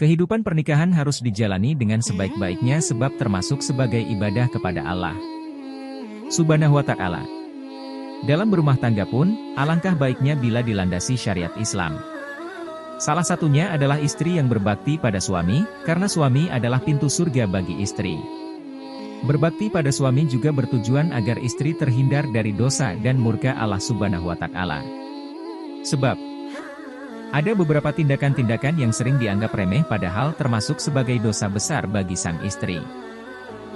Kehidupan pernikahan harus dijalani dengan sebaik-baiknya sebab termasuk sebagai ibadah kepada Allah Subhanahu wa Ta'ala. Dalam berumah tangga pun, alangkah baiknya bila dilandasi syariat Islam. Salah satunya adalah istri yang berbakti pada suami, karena suami adalah pintu surga bagi istri. Berbakti pada suami juga bertujuan agar istri terhindar dari dosa dan murka Allah Subhanahu wa Ta'ala. Sebab ada beberapa tindakan-tindakan yang sering dianggap remeh padahal termasuk sebagai dosa besar bagi sang istri.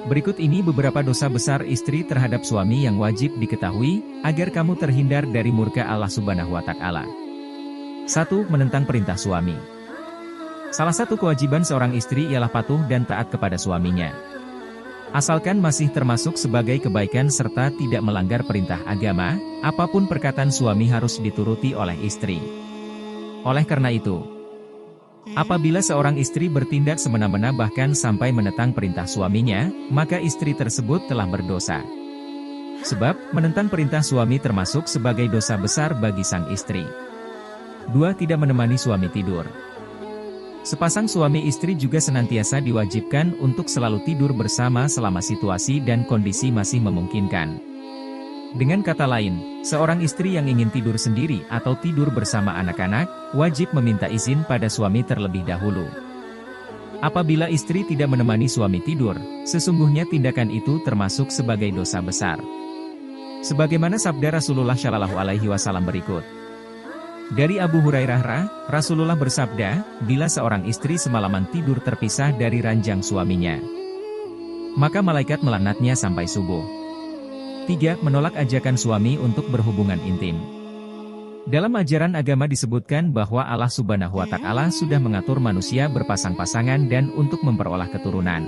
Berikut ini beberapa dosa besar istri terhadap suami yang wajib diketahui, agar kamu terhindar dari murka Allah Subhanahu wa Ta'ala. 1. Menentang perintah suami. Salah satu kewajiban seorang istri ialah patuh dan taat kepada suaminya. Asalkan masih termasuk sebagai kebaikan serta tidak melanggar perintah agama, apapun perkataan suami harus dituruti oleh istri. Oleh karena itu, apabila seorang istri bertindak semena-mena bahkan sampai menentang perintah suaminya, maka istri tersebut telah berdosa. Sebab, menentang perintah suami termasuk sebagai dosa besar bagi sang istri. 2. Tidak menemani suami tidur. Sepasang suami istri juga senantiasa diwajibkan untuk selalu tidur bersama selama situasi dan kondisi masih memungkinkan. Dengan kata lain, seorang istri yang ingin tidur sendiri atau tidur bersama anak-anak, wajib meminta izin pada suami terlebih dahulu. Apabila istri tidak menemani suami tidur, sesungguhnya tindakan itu termasuk sebagai dosa besar. Sebagaimana sabda Rasulullah Shallallahu Alaihi Wasallam berikut. Dari Abu Hurairah, Rasulullah bersabda, bila seorang istri semalaman tidur terpisah dari ranjang suaminya, maka malaikat melaknatnya sampai subuh. 3. Menolak ajakan suami untuk berhubungan intim. Dalam ajaran agama disebutkan bahwa Allah Subhanahu wa Ta'ala sudah mengatur manusia berpasang-pasangan dan untuk memperoleh keturunan.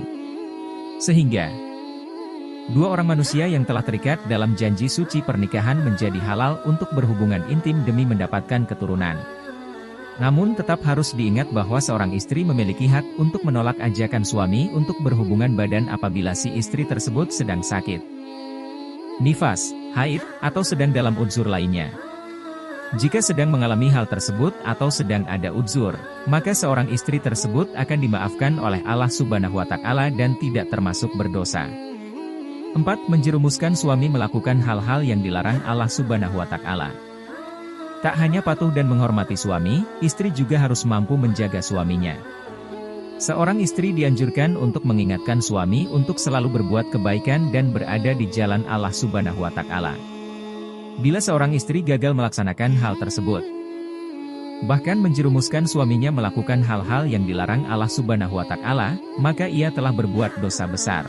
Sehingga dua orang manusia yang telah terikat dalam janji suci pernikahan menjadi halal untuk berhubungan intim demi mendapatkan keturunan. Namun tetap harus diingat bahwa seorang istri memiliki hak untuk menolak ajakan suami untuk berhubungan badan apabila si istri tersebut sedang sakit, nifas, haid, atau sedang dalam udzur lainnya. Jika sedang mengalami hal tersebut atau sedang ada udzur, maka seorang istri tersebut akan dimaafkan oleh Allah Subhanahu wa Ta'ala dan tidak termasuk berdosa. 4. Menjerumuskan suami melakukan hal-hal yang dilarang Allah Subhanahu wa Ta'ala. Tak hanya patuh dan menghormati suami, istri juga harus mampu menjaga suaminya. Seorang istri dianjurkan untuk mengingatkan suami untuk selalu berbuat kebaikan dan berada di jalan Allah Subhanahu wa Ta'ala. Bila seorang istri gagal melaksanakan hal tersebut, bahkan menjerumuskan suaminya melakukan hal-hal yang dilarang Allah Subhanahu wa Ta'ala, maka ia telah berbuat dosa besar.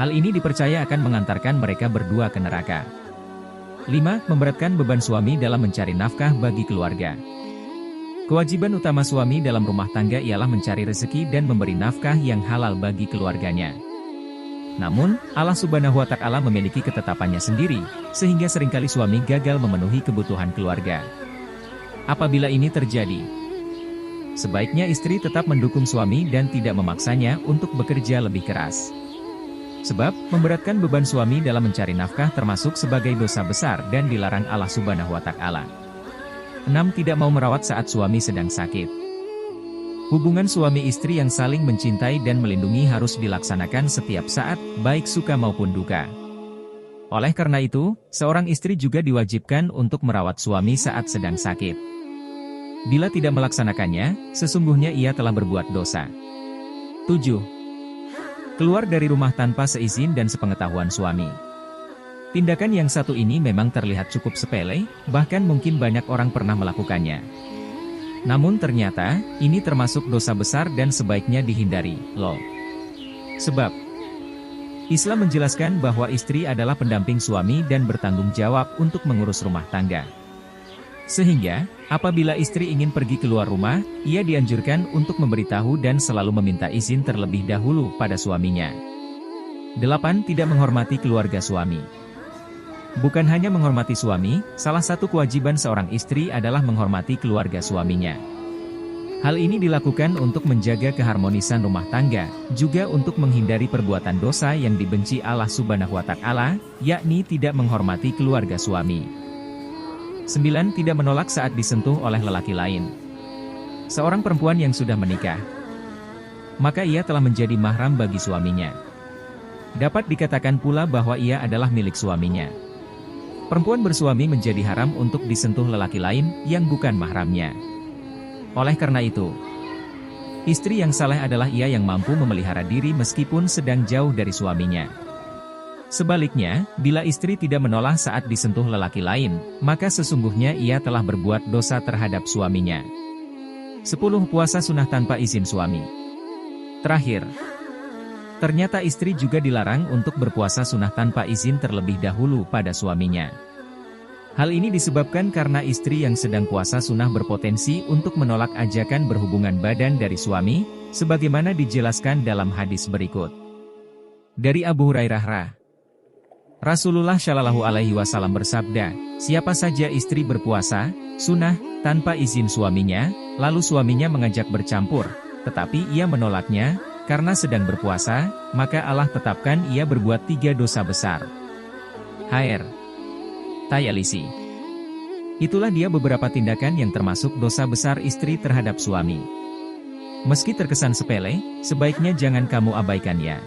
Hal ini dipercaya akan mengantarkan mereka berdua ke neraka. 5. Memberatkan beban suami dalam mencari nafkah bagi keluarga. Kewajiban utama suami dalam rumah tangga ialah mencari rezeki dan memberi nafkah yang halal bagi keluarganya. Namun, Allah Subhanahu wa Ta'ala memiliki ketetapannya sendiri, sehingga seringkali suami gagal memenuhi kebutuhan keluarga. Apabila ini terjadi, sebaiknya istri tetap mendukung suami dan tidak memaksanya untuk bekerja lebih keras. Sebab, memberatkan beban suami dalam mencari nafkah termasuk sebagai dosa besar dan dilarang Allah Subhanahu wa Ta'ala. 6. Tidak mau merawat saat suami sedang sakit. Hubungan suami istri yang saling mencintai dan melindungi harus dilaksanakan setiap saat, baik suka maupun duka. Oleh karena itu, seorang istri juga diwajibkan untuk merawat suami saat sedang sakit. Bila tidak melaksanakannya, sesungguhnya ia telah berbuat dosa. 7. Keluar dari rumah tanpa seizin dan sepengetahuan suami. Tindakan yang satu ini memang terlihat cukup sepele, bahkan mungkin banyak orang pernah melakukannya. Namun ternyata, ini termasuk dosa besar dan sebaiknya dihindari, loh. Sebab, Islam menjelaskan bahwa istri adalah pendamping suami dan bertanggung jawab untuk mengurus rumah tangga. Sehingga, apabila istri ingin pergi keluar rumah, ia dianjurkan untuk memberitahu dan selalu meminta izin terlebih dahulu pada suaminya. 8. Tidak menghormati keluarga suami. Bukan hanya menghormati suami, salah satu kewajiban seorang istri adalah menghormati keluarga suaminya. Hal ini dilakukan untuk menjaga keharmonisan rumah tangga, juga untuk menghindari perbuatan dosa yang dibenci Allah Subhanahu wa Ta'ala, yakni tidak menghormati keluarga suami. 9. Tidak menolak saat disentuh oleh lelaki lain. seorang perempuan yang sudah menikah, maka ia telah menjadi mahram bagi suaminya. Dapat dikatakan pula bahwa ia adalah milik suaminya. Perempuan bersuami menjadi haram untuk disentuh lelaki lain yang bukan mahramnya. Oleh karena itu, istri yang saleh adalah ia yang mampu memelihara diri meskipun sedang jauh dari suaminya. Sebaliknya, bila istri tidak menolak saat disentuh lelaki lain, maka sesungguhnya ia telah berbuat dosa terhadap suaminya. 10 puasa sunnah tanpa izin suami. Terakhir, ternyata istri juga dilarang untuk berpuasa sunnah tanpa izin terlebih dahulu pada suaminya. Hal ini disebabkan karena istri yang sedang puasa sunnah berpotensi untuk menolak ajakan berhubungan badan dari suami, sebagaimana dijelaskan dalam hadis berikut. Dari Abu Hurairah, Rasulullah Shallallahu Alaihi Wasallam bersabda, siapa saja istri berpuasa sunnah tanpa izin suaminya, lalu suaminya mengajak bercampur, tetapi ia menolaknya karena sedang berpuasa, maka Allah tetapkan ia berbuat 3 dosa besar. Hr. Tayalisi. Itulah dia beberapa tindakan yang termasuk dosa besar istri terhadap suami. Meski terkesan sepele, sebaiknya jangan kamu abaikan ya.